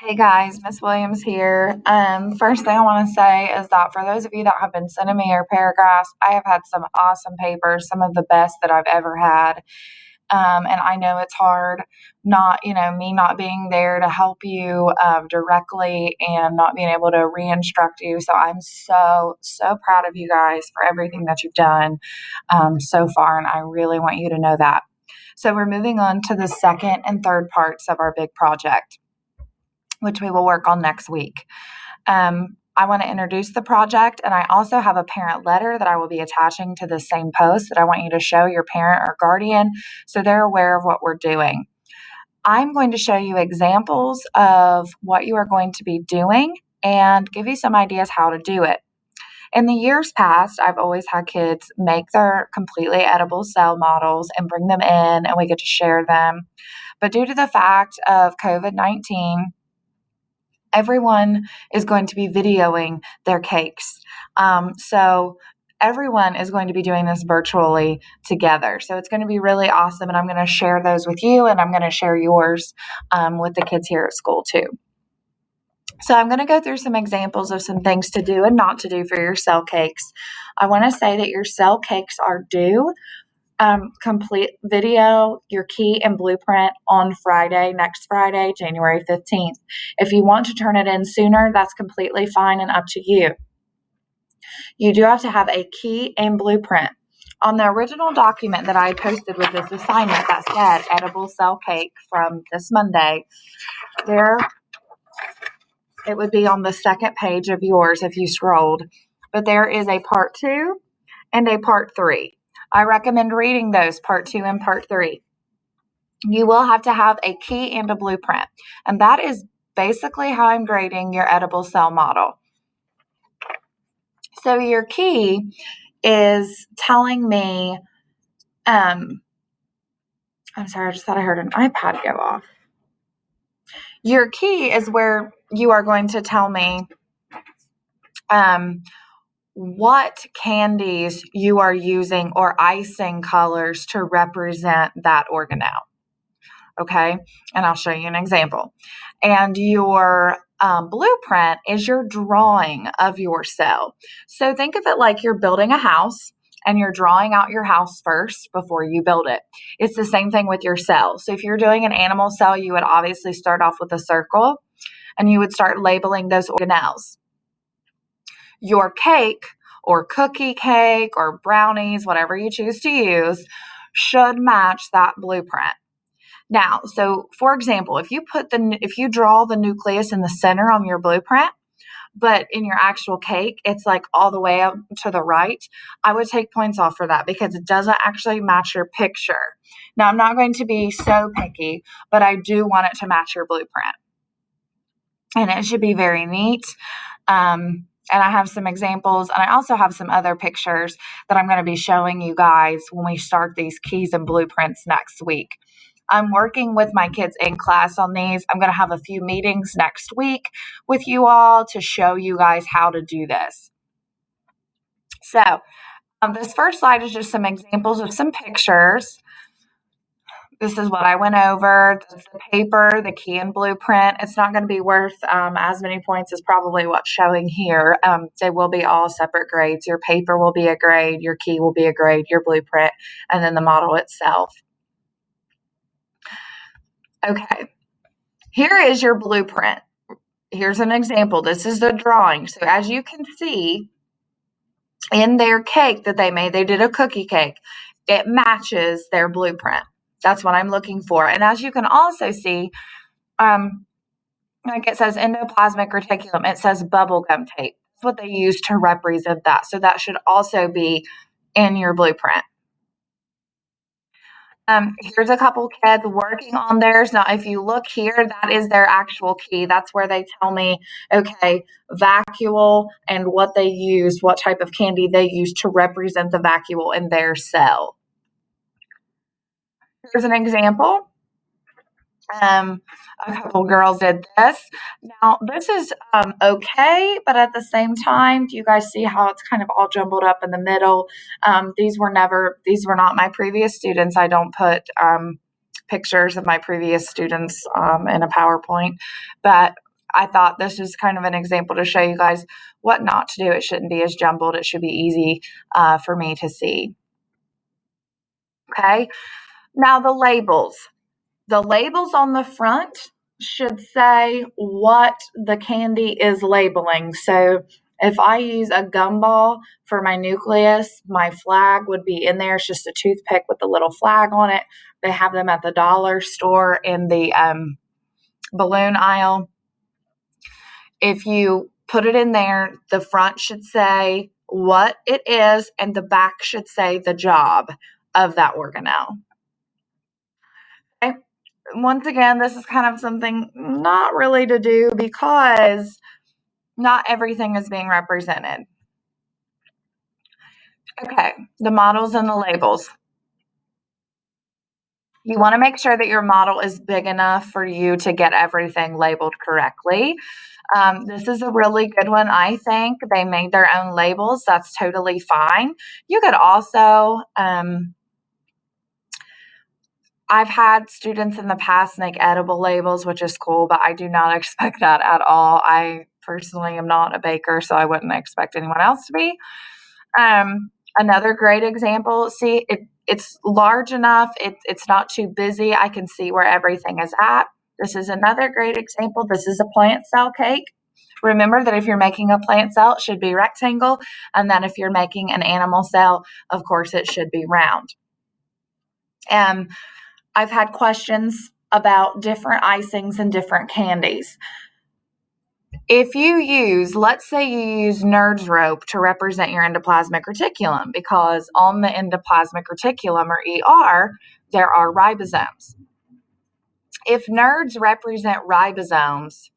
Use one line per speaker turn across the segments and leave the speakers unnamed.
Hey guys, Miss Williams here. First thing I want to say is that for those of you that have been sending me your paragraphs, I have had some awesome papers, some of the best that I've ever had. And I know it's hard, me not being there to help you directly and not being able to re-instruct you. So I'm so proud of you guys for everything that you've done so far, and I really want you to know that. So we're moving on to the second and third parts of our big project, which we will work on next week. I want to introduce the project, and I also have a parent letter that I will be attaching to the same post that I want you to show your parent or guardian so they're aware of what we're doing. I'm going to show you examples of what you are going to be doing and give you some ideas how to do it. In the years past, I've always had kids make their completely edible cell models and bring them in, and we get to share them. But due to the fact of COVID-19, everyone is going to be videoing their cakes. So everyone is going to be doing this virtually together. So it's going to be really awesome. And I'm going to share those with you, and I'm going to share yours with the kids here at school too. So I'm going to go through some examples of some things to do and not to do for your cell cakes. I want to say that your cell cakes are due. Complete video, your key and blueprint on Friday, next Friday, January 15th. If you want to turn it in sooner, that's completely fine and up to you. You do have to have a key and blueprint. On the original document that I posted with this assignment that said edible cell cake from this Monday, it would be on the second page of yours if you scrolled. But there is a part 2 and a part 3. I recommend reading those, part 2 and part 3. You will have to have a key and a blueprint. And that is basically how I'm grading your edible cell model. So your key is telling me, I'm sorry, I just thought I heard an iPad go off. Your key is where you are going to tell me what candies you are using or icing colors to represent that organelle. Okay, and I'll show you an example. And your blueprint is your drawing of your cell. So think of it like you're building a house and you're drawing out your house first before you build it. It's the same thing with your cell. So if you're doing an animal cell, you would obviously start off with a circle and you would start labeling those organelles. Your cake or cookie cake or brownies, whatever you choose to use, should match that blueprint. Now, so for example, if you draw the nucleus in the center on your blueprint, but in your actual cake, it's like all the way up to the right, I would take points off for that because it doesn't actually match your picture. Now, I'm not going to be so picky, but I do want it to match your blueprint. And it should be very neat. And I have some examples, and I also have some other pictures that I'm going to be showing you guys when we start these keys and blueprints next week. I'm working with my kids in class on these. I'm going to have a few meetings next week with you all to show you guys how to do this. So this first slide is just some examples of some pictures. This is what I went over. The paper, the key and blueprint. It's not going to be worth as many points as probably what's showing here. They will be all separate grades. Your paper will be a grade, your key will be a grade, your blueprint, and then the model itself. Okay, here is your blueprint. Here's an example. This is the drawing. So as you can see in their cake that they made, they did a cookie cake. It matches their blueprint. That's what I'm looking for. And as you can also see, like it says endoplasmic reticulum, it says bubblegum tape. That's what they use to represent that. So that should also be in your blueprint. Here's a couple kids working on theirs. Now, if you look here, that is their actual key. That's where they tell me, okay, vacuole and what they use, what type of candy they use to represent the vacuole in their cell. Here's an example. A couple girls did this. Now, this is okay, but at the same time, do you guys see how it's kind of all jumbled up in the middle? These were not my previous students. I don't put pictures of my previous students in a PowerPoint, but I thought this is kind of an example to show you guys what not to do. It shouldn't be as jumbled. It should be easy for me to see. Okay. Now the labels. The labels on the front should say what the candy is labeling. So if I use a gumball for my nucleus, my flag would be in there. It's just a toothpick with a little flag on it. They have them at the dollar store in the balloon aisle. If you put it in there, the front should say what it is, and the back should say the job of that organelle. Okay. Once again, this is kind of something not really to do because not everything is being represented. Okay, the models and the labels. You want to make sure that your model is big enough for you to get everything labeled correctly. This is a really good one, I think. They made their own labels. That's totally fine. You could also, I've had students in the past make edible labels, which is cool, but I do not expect that at all. I personally am not a baker, so I wouldn't expect anyone else to be. Another great example, see, it's large enough, it's not too busy. I can see where everything is at. This is another great example. This is a plant cell cake. Remember that if you're making a plant cell, it should be rectangle, and then if you're making an animal cell, of course, it should be round. I've had questions about different icings and different candies. If you use, let's say you use Nerd's rope to represent your endoplasmic reticulum, because on the endoplasmic reticulum, or ER, there are ribosomes. If Nerds represent ribosomes,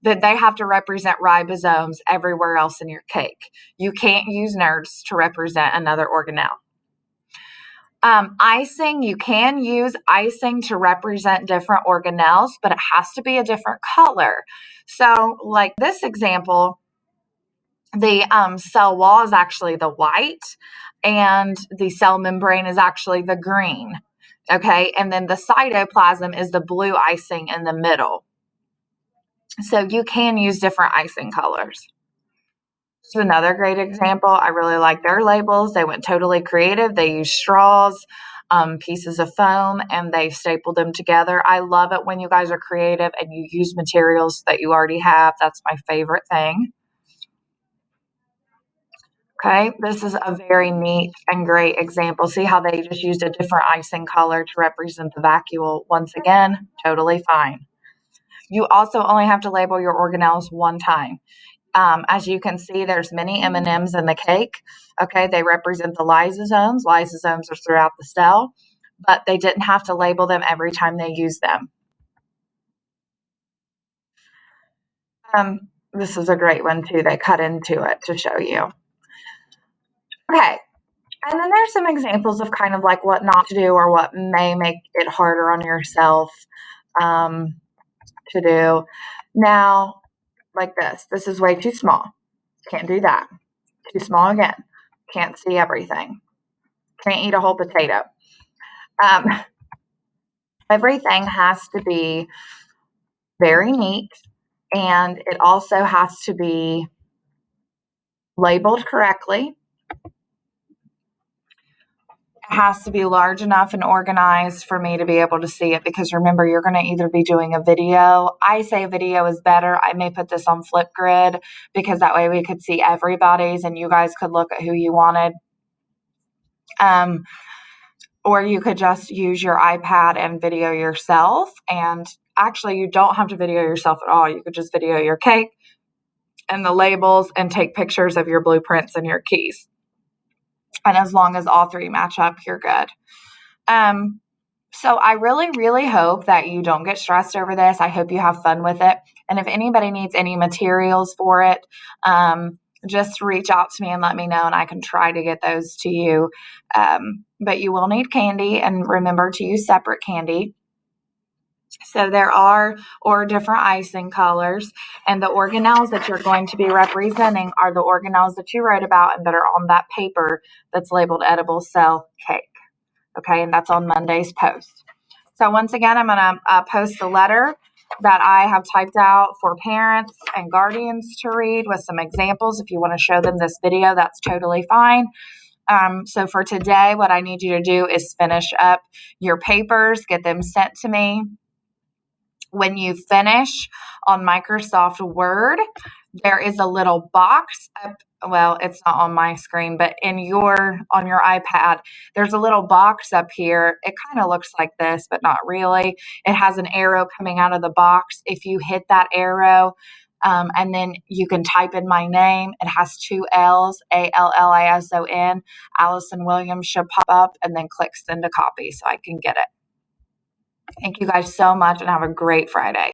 then they have to represent ribosomes everywhere else in your cake. You can't use Nerds to represent another organelle. Icing, you can use icing to represent different organelles, but it has to be a different color. So, like this example, the cell wall is actually the white, and the cell membrane is actually the green. Okay, and then the cytoplasm is the blue icing in the middle. So, you can use different icing colors. This is another great example. I really like their labels. They went totally creative. They used straws, pieces of foam, and they stapled them together. I love it when you guys are creative and you use materials that you already have. That's my favorite thing. Okay, this is a very neat and great example. See how they just used a different icing color to represent the vacuole. Once again, totally fine. You also only have to label your organelles one time. As you can see, there's many M&Ms in the cake. Okay, they represent the lysosomes. Lysosomes are throughout the cell, but they didn't have to label them every time they use them. This is a great one too. They cut into it to show you. Okay, and then there's some examples of kind of like what not to do or what may make it harder on yourself to do. Now, like this is way too small. Can't do that. Too small again. Can't see everything. Can't eat a whole potato. Everything has to be very neat, and it also has to be labeled correctly. It has to be large enough and organized for me to be able to see it, because remember, you're going to either be doing a video. I say a video is better. I may put this on Flipgrid because that way we could see everybody's and you guys could look at who you wanted. Or you could just use your iPad and video yourself. And actually, you don't have to video yourself at all. You could just video your cake and the labels and take pictures of your blueprints and your keys. And as long as all three match up, you're good. So I really, really hope that you don't get stressed over this. I hope you have fun with it. And if anybody needs any materials for it, just reach out to me and let me know, and I can try to get those to you. But you will need candy, and remember to use separate candy. So there are different icing colors, and the organelles that you're going to be representing are the organelles that you wrote about and that are on that paper that's labeled edible cell cake. Okay, and that's on Monday's post. So once again, I'm going to post the letter that I have typed out for parents and guardians to read with some examples. If you want to show them this video, that's totally fine. So for today, what I need you to do is finish up your papers, get them sent to me. When you finish on Microsoft Word, there is a little box up. Well, it's not on my screen, but on your iPad, there's a little box up here. It kind of looks like this, but not really. It has an arrow coming out of the box. If you hit that arrow, and then you can type in my name. It has 2 L's, Allison. Allison Williams should pop up, and then click send a copy so I can get it. Thank you guys so much and have a great Friday.